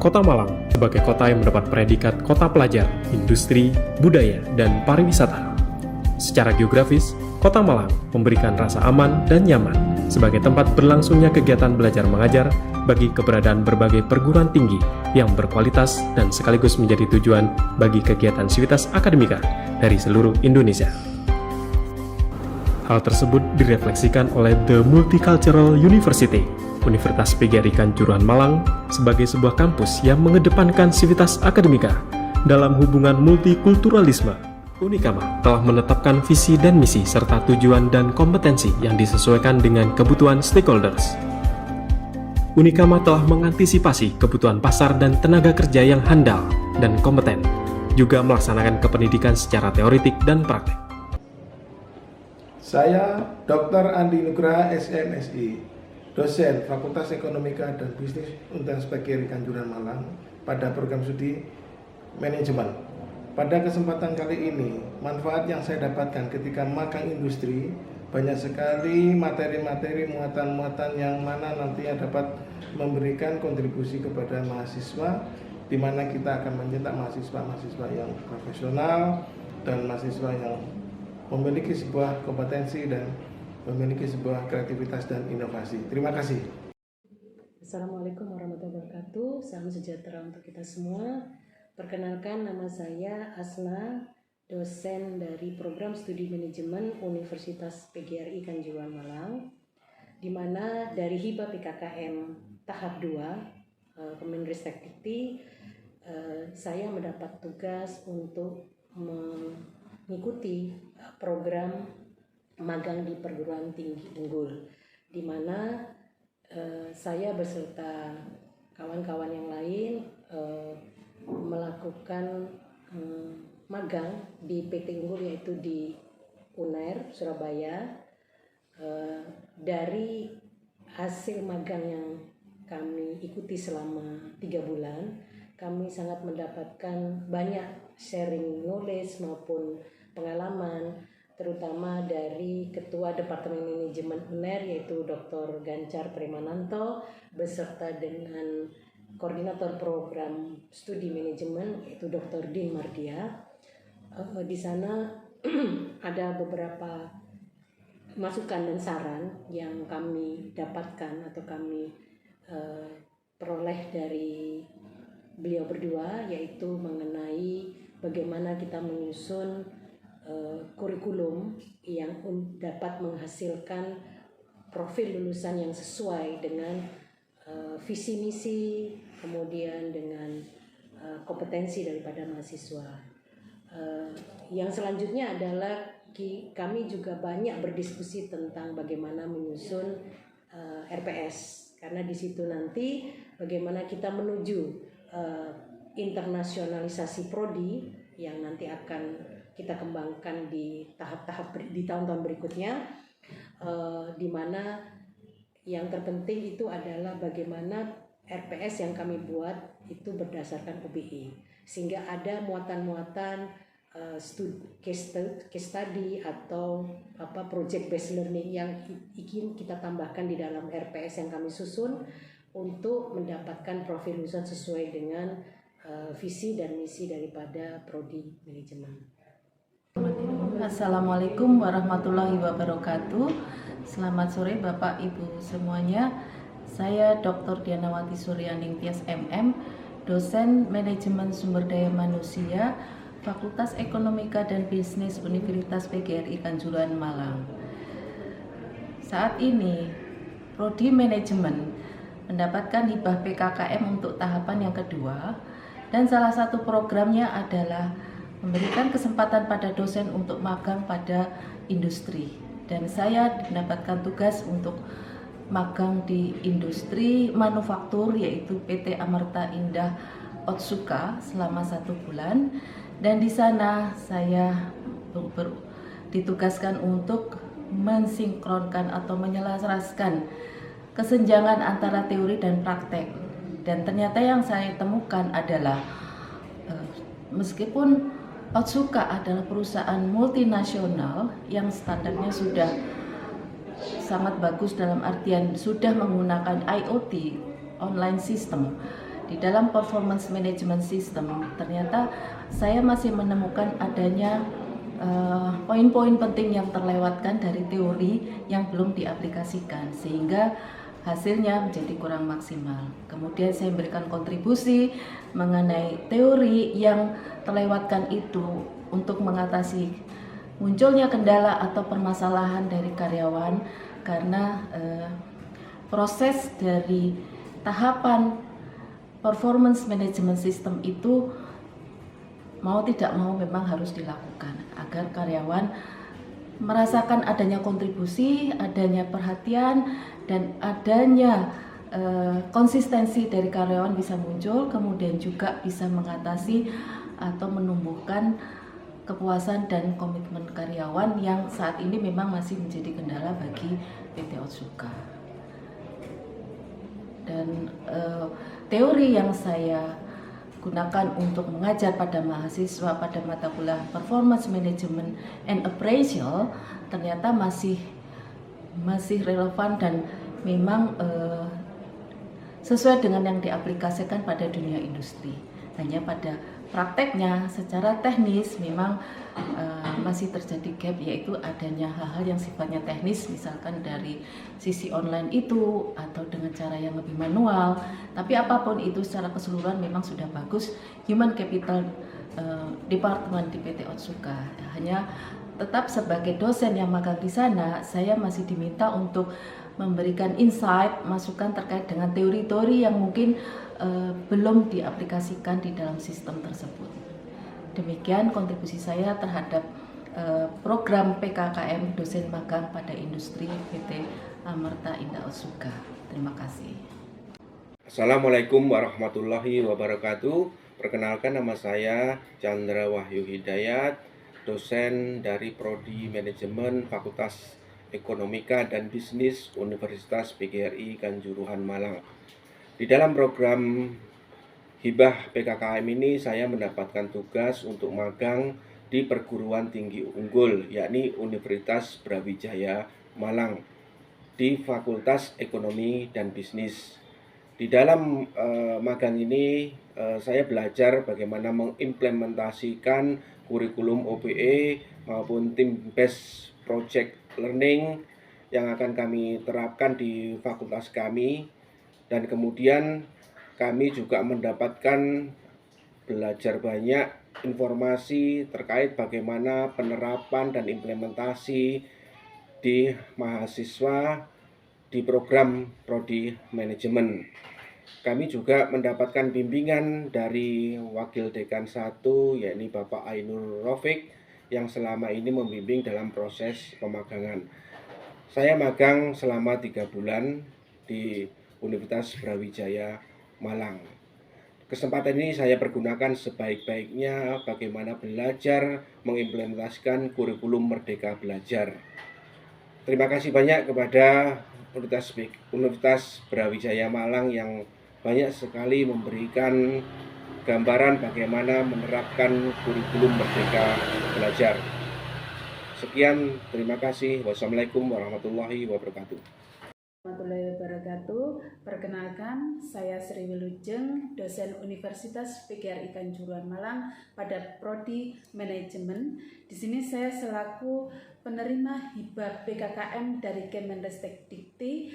Kota Malang sebagai kota yang mendapat predikat kota pelajar, industri, budaya, dan pariwisata. Secara geografis, Kota Malang memberikan rasa aman dan nyaman sebagai tempat berlangsungnya kegiatan belajar mengajar bagi keberadaan berbagai perguruan tinggi yang berkualitas dan sekaligus menjadi tujuan bagi kegiatan sivitas akademika dari seluruh Indonesia. Hal tersebut direfleksikan oleh The Multicultural University, Universitas PGRI Kanjuruhan Malang, sebagai sebuah kampus yang mengedepankan sivitas akademika dalam hubungan multikulturalisme. Unikama telah menetapkan visi dan misi serta tujuan dan kompetensi yang disesuaikan dengan kebutuhan stakeholders. Unikama telah mengantisipasi kebutuhan pasar dan tenaga kerja yang handal dan kompeten, juga melaksanakan kependidikan secara teoretik dan praktek. Saya Dr. Andi Nugraha SMSI, dosen Fakultas Ekonomika dan Bisnis Universitas PGRI Kanjuruhan Malang pada program studi manajemen. Pada kesempatan kali ini, manfaat yang saya dapatkan ketika magang industri, banyak sekali materi-materi muatan-muatan yang mana nantinya dapat memberikan kontribusi kepada mahasiswa, di mana kita akan mencetak mahasiswa-mahasiswa yang profesional dan mahasiswa yang memiliki sebuah kompetensi dan memiliki sebuah kreativitas dan inovasi. Terima kasih. Assalamualaikum warahmatullahi wabarakatuh. Salam sejahtera untuk kita semua. Perkenalkan, nama saya Asna, dosen dari Program Studi Manajemen Universitas PGRI Kanjuruhan Malang, di mana dari hibah PKKM tahap 2 Kemenristek Dikti, saya mendapat tugas untuk mengikuti program magang di perguruan tinggi unggul, di mana saya beserta kawan-kawan yang lain melakukan magang di PT Unggul, yaitu di UNER Surabaya. Dari hasil magang yang kami ikuti selama 3 bulan, kami sangat mendapatkan banyak sharing knowledge maupun pengalaman, terutama dari Ketua Departemen Manajemen UNER, yaitu Dr. Gancar Premananto, beserta dengan Koordinator Program Studi Manajemen, yaitu Dr. Din Mardia. Di sana ada beberapa masukan dan saran yang kami dapatkan atau kami peroleh dari beliau berdua, yaitu mengenai bagaimana kita menyusun kurikulum yang dapat menghasilkan profil lulusan yang sesuai dengan visi misi, kemudian dengan kompetensi daripada mahasiswa. Yang selanjutnya adalah kami juga banyak berdiskusi tentang bagaimana menyusun RPS, karena di situ nanti bagaimana kita menuju internasionalisasi prodi yang nanti akan kita kembangkan di tahap-tahap di tahun-tahun berikutnya, di mana yang terpenting itu adalah bagaimana RPS yang kami buat itu berdasarkan UBI, sehingga ada muatan-muatan case study atau project based learning yang ingin kita tambahkan di dalam RPS yang kami susun untuk mendapatkan profil lulusan sesuai dengan visi dan misi daripada prodi manajemen. Assalamualaikum warahmatullahi wabarakatuh. Selamat sore Bapak Ibu semuanya. Saya Dr. Dianawati Suryaning Tias MM, dosen Manajemen Sumber Daya Manusia, Fakultas Ekonomika dan Bisnis Universitas PGRI Kanjuruhan Malang. Saat ini, Prodi Manajemen mendapatkan hibah PKKM untuk tahapan yang kedua, dan salah satu programnya adalah memberikan kesempatan pada dosen untuk magang pada industri. Dan saya mendapatkan tugas untuk magang di industri manufaktur, yaitu PT Amerta Indah Otsuka selama 1 bulan. Dan di sana saya ditugaskan untuk mensinkronkan atau menyelaraskan kesenjangan antara teori dan praktek. Dan ternyata yang saya temukan adalah meskipun Otsuka adalah perusahaan multinasional yang standarnya sudah sangat bagus dalam artian sudah menggunakan IoT, online system, di dalam performance management system ternyata saya masih menemukan adanya poin-poin penting yang terlewatkan dari teori yang belum diaplikasikan sehingga hasilnya menjadi kurang maksimal. Kemudian saya memberikan kontribusi mengenai teori yang terlewatkan itu untuk mengatasi munculnya kendala atau permasalahan dari karyawan karena proses dari tahapan performance management system itu mau tidak mau memang harus dilakukan agar karyawan merasakan adanya kontribusi, adanya perhatian, dan adanya konsistensi dari karyawan bisa muncul, kemudian juga bisa mengatasi atau menumbuhkan kepuasan dan komitmen karyawan yang saat ini memang masih menjadi kendala bagi PT Otsuka. Dan teori yang saya gunakan untuk mengajar pada mahasiswa pada mata kuliah Performance Management and Appraisal ternyata masih relevan dan memang sesuai dengan yang diaplikasikan pada dunia industri. Hanya pada prakteknya secara teknis memang masih terjadi gap, yaitu adanya hal-hal yang sifatnya teknis, misalkan dari sisi online itu atau dengan cara yang lebih manual. Tapi apapun itu secara keseluruhan memang sudah bagus human capital department di PT Otsuka. Hanya tetap sebagai dosen yang magang di sana, saya masih diminta untuk memberikan insight, masukan terkait dengan teori-teori yang mungkin belum diaplikasikan di dalam sistem tersebut. Demikian kontribusi saya terhadap program PKKM dosen magang pada industri PT Amerta Indah Otsuka. Terima kasih. Assalamualaikum warahmatullahi wabarakatuh. Perkenalkan, nama saya Chandra Wahyu Hidayat, dosen dari Prodi Manajemen Fakultas Ekonomika dan Bisnis Universitas PGRI Kanjuruhan Malang. Di dalam program Hibah PKKM ini saya mendapatkan tugas untuk magang di perguruan tinggi unggul, yakni Universitas Brawijaya Malang di Fakultas Ekonomi dan Bisnis. Di dalam magang ini saya belajar bagaimana mengimplementasikan kurikulum OBE maupun tim based project learning yang akan kami terapkan di fakultas kami, dan kemudian kami juga mendapatkan belajar banyak informasi terkait bagaimana penerapan dan implementasi di mahasiswa di program Prodi Manajemen. Kami juga mendapatkan bimbingan dari Wakil Dekan 1, yakni Bapak Ainur Rafiq, yang selama ini membimbing dalam proses pemagangan. Saya magang selama 3 bulan di Universitas Brawijaya Malang. Kesempatan ini saya pergunakan sebaik-baiknya bagaimana belajar mengimplementasikan kurikulum Merdeka Belajar. Terima kasih banyak kepada Universitas Brawijaya Malang yang banyak sekali memberikan gambaran bagaimana menerapkan kurikulum Merdeka Belajar. Sekian, terima kasih. Wassalamualaikum warahmatullahi wabarakatuh. Warahmatullahi wabarakatuh. Perkenalkan, saya Sri Wilujeng, dosen Universitas PGRI Kanjuruhan Malang pada Prodi Manajemen. Di sini saya selaku penerima hibah PKKM dari Kemenristek Dikti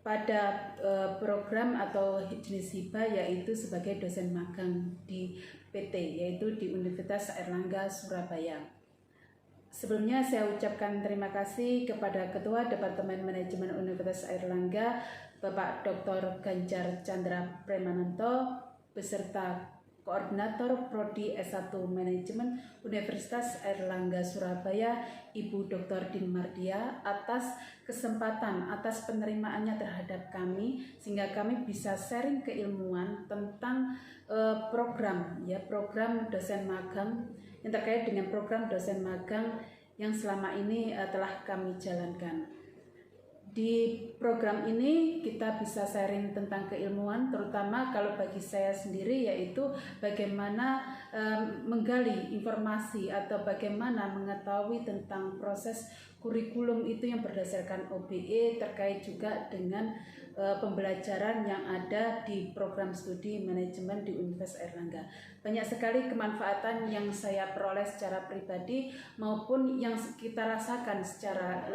pada program atau jenis hibah, yaitu sebagai dosen magang di PT, yaitu di Universitas Airlangga Surabaya. Sebelumnya saya ucapkan terima kasih kepada Ketua Departemen Manajemen Universitas Airlangga, Bapak Dr. Ganjar Chandra Premananto, beserta Koordinator Prodi S1 Manajemen Universitas Airlangga Surabaya, Ibu Dr. Din Mardia, atas kesempatan, atas penerimaannya terhadap kami, sehingga kami bisa sharing keilmuan tentang program dosen magang, yang terkait dengan program dosen magang yang selama ini telah kami jalankan. Di program ini kita bisa sharing tentang keilmuan, terutama kalau bagi saya sendiri yaitu bagaimana menggali informasi atau bagaimana mengetahui tentang proses kurikulum itu yang berdasarkan OBE terkait juga dengan pembelajaran yang ada di program studi manajemen di Universitas Airlangga. Banyak sekali kemanfaatan yang saya peroleh secara pribadi maupun yang kita rasakan secara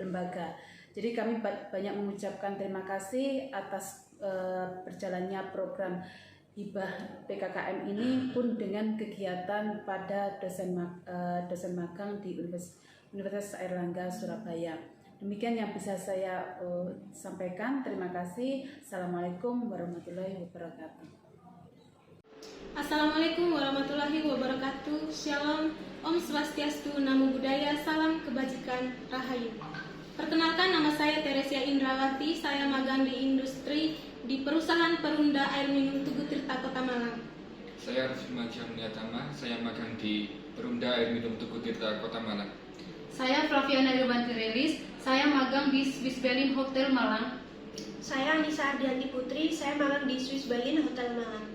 lembaga. Jadi kami banyak mengucapkan terima kasih atas berjalannya program hibah PKKM ini pun dengan kegiatan pada dosen magang di Universitas Airlangga Surabaya. Demikian yang bisa saya sampaikan. Terima kasih. Assalamualaikum warahmatullahi wabarakatuh. Assalamualaikum warahmatullahi wabarakatuh. Shalom, Om Swastiastu, Namo Buddhaya, Salam Kebajikan, Rahayu. Perkenalkan, nama saya Teresia Indrawati. Saya magang di industri di perusahaan Perunda Air Minum Tugu Tirta, Kota Malang. Saya Rusma Jamniatama. Saya magang di Perunda Air Minum Tugu Tirta, Kota Malang. Saya Flaviana Irwanti Relis. Saya magang di Swiss Berlin Hotel Malang. Saya Nisa Ardianti Putri. Saya magang di Swiss Berlin Hotel Malang.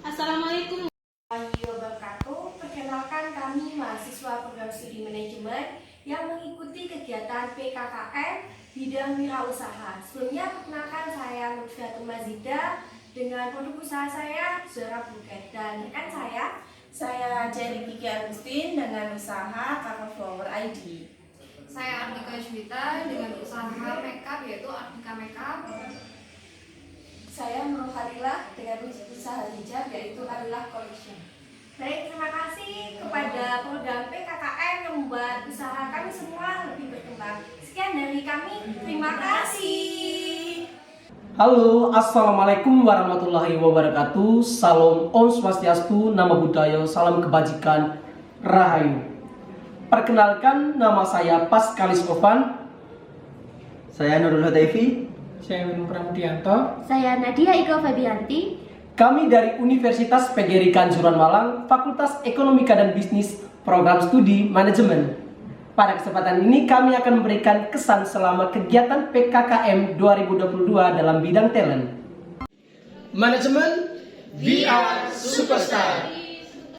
Assalamualaikum warahmatullahi wabarakatuh. Perkenalkan, kami mahasiswa program studi manajemen yang mengikuti kegiatan PKKM bidang wirausaha. Sebelumnya perkenalkan, saya Nurfiatul Mazida dengan produk usaha saya Zara Buket, dan rekan saya Jerry Kiki Agustin dengan usaha Cover Flower ID. Saya Ardika Juwita dengan usaha makeup yaitu Ardika Makeup. Saya Nurul Harilah dengan usaha hijab yaitu Harilah Collection. Baik, terima kasih kepada program PKKM yang membuat usaha kami semua lebih berkembang. Sekian dari kami, terima kasih. Halo, Assalamualaikum warahmatullahi wabarakatuh. Salam Om Swastiastu, Namo Buddhaya, Salam Kebajikan, Rahayu. Perkenalkan, nama saya Paskalis Ovan. Saya Nurul Hudayfi. Saya Windu Pramudianto. Saya Nadia Iko Fabianti. Kami dari Universitas PGRI Kanjuruhan Malang, Fakultas Ekonomika dan Bisnis, Program Studi Manajemen. Pada kesempatan ini kami akan memberikan kesan selama kegiatan PKKM 2022 dalam bidang talent. Manajemen, we are superstar.